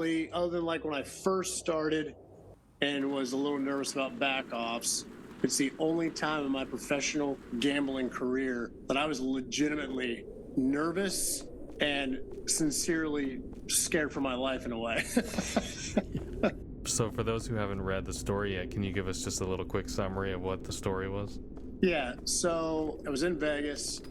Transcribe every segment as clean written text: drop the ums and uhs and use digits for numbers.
oddly, other than like when I first started and was a little nervous about back-offs, it's the only time in my professional gambling career that I was legitimately nervous and sincerely scared for my life in a way. So for those who haven't read the story yet, can you give us just a little quick summary of what the story was? Yeah, so I was in Vegas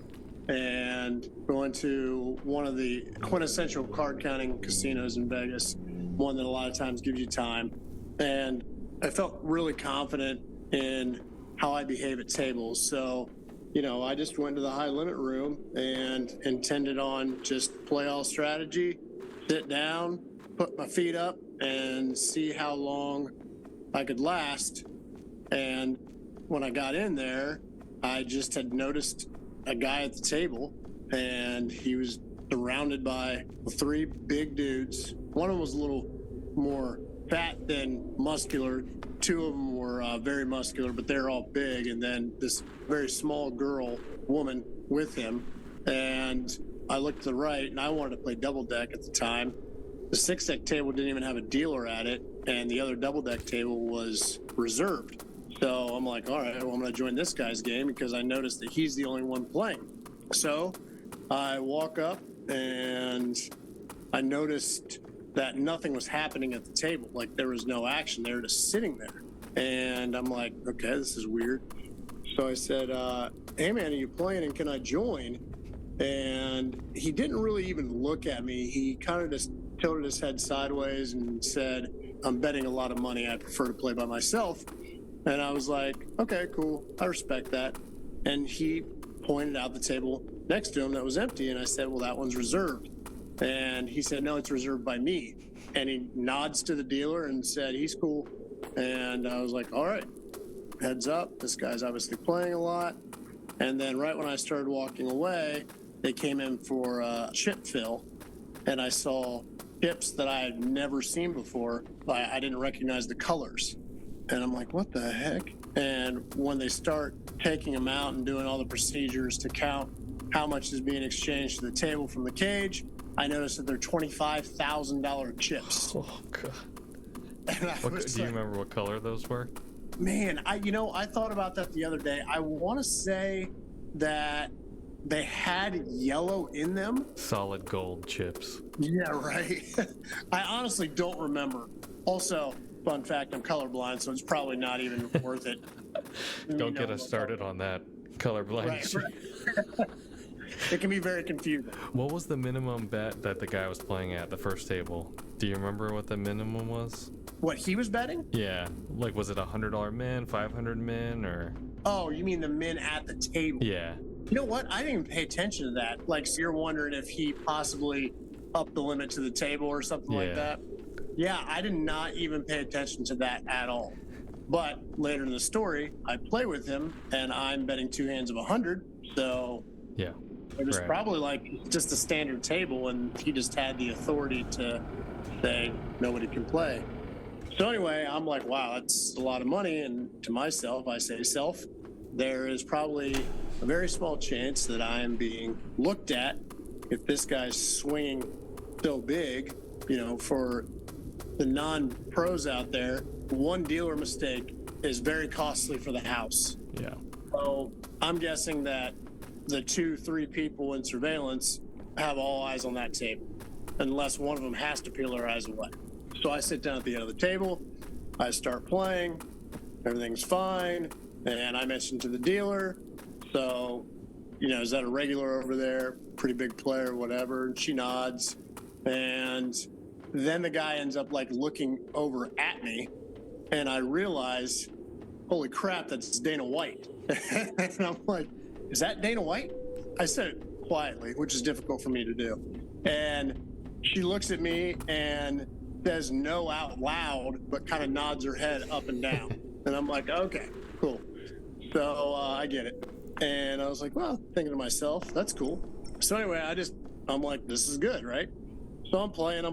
and going to one of the quintessential card counting casinos in Vegas, one that a lot of times gives you time. And I felt really confident in how I behave at tables. So, I just went to the high limit room and intended on just play all strategy, sit down, put my feet up, and see how long I could last. And when I got in there, I just had noticed a guy at the table, and he was surrounded by 3 big dudes. One of them was a little more fat than muscular. 2 of them were very muscular, but they're all big. And then this very small woman with him. And I looked to the right, and I wanted to play double deck at the time. The 6-deck table didn't even have a dealer at it, and the other double deck table was reserved. So I'm like, all right, well, I'm going to join this guy's game because I noticed that he's the only one playing. So I walk up, and I noticed that nothing was happening at the table. Like, there was no action. They were just sitting there. And I'm like, okay, this is weird. So I said, hey, man, are you playing and can I join? And he didn't really even look at me. He kind of just tilted his head sideways and said, I'm betting a lot of money. I prefer to play by myself. And I was like, okay, cool. I respect that. And he pointed out the table next to him that was empty. And I said, well, that one's reserved. And he said, no, it's reserved by me. And he nods to the dealer and said, he's cool. And I was like, all right, heads up. This guy's obviously playing a lot. And then right when I started walking away, they came in for a chip fill. And I saw chips that I had never seen before. I didn't recognize the colors. And I'm like, what the heck? And when they start taking them out and doing all the procedures to count how much is being exchanged to the table from the cage, I noticed that they're $25,000 chips. Oh, God. Do you remember what color those were? Man, I thought about that the other day. I want to say that they had yellow in them. Solid gold chips. Yeah, right. I honestly don't remember. Also, fun fact, I'm colorblind, so it's probably not even worth it. Don't get us started on that. Colorblind. Right. It can be very confusing. What was the minimum bet that the guy was playing at the first table? Do you remember what the minimum was? What he was betting? Yeah. Like, was it $100 min, 500 min, or? Oh, you mean the min at the table? Yeah. You know what? I didn't even pay attention to that. Like, so you're wondering if he possibly upped the limit to the table or something like that? Yeah, I did not even pay attention to that at all. But later in the story, I play with him, and I'm betting 2 hands of 100. So yeah, it was probably like just a standard table, and he just had the authority to say nobody can play. So anyway, I'm like, wow, that's a lot of money. And to myself, I say, there is probably a very small chance that I am being looked at if this guy's swinging so big. For the non-pros out there, one dealer mistake is very costly for the house. Yeah. So I'm guessing that the 2-3 people in surveillance have all eyes on that table, unless one of them has to peel their eyes away. So I sit down at the end of the table, I start playing, everything's fine, and I mentioned to the dealer, so, is that a regular over there, pretty big player, whatever, and she nods, and then the guy ends up looking over at me, and I realize, holy crap, that's Dana White. And I'm like, is that Dana White? I said it quietly, which is difficult for me to do. And she looks at me and says no out loud, but kind of nods her head up and down. And I'm like, okay, cool. So I get it. And I was like, well, thinking to myself, that's cool. So anyway, I'm like, this is good, right? So I'm playing.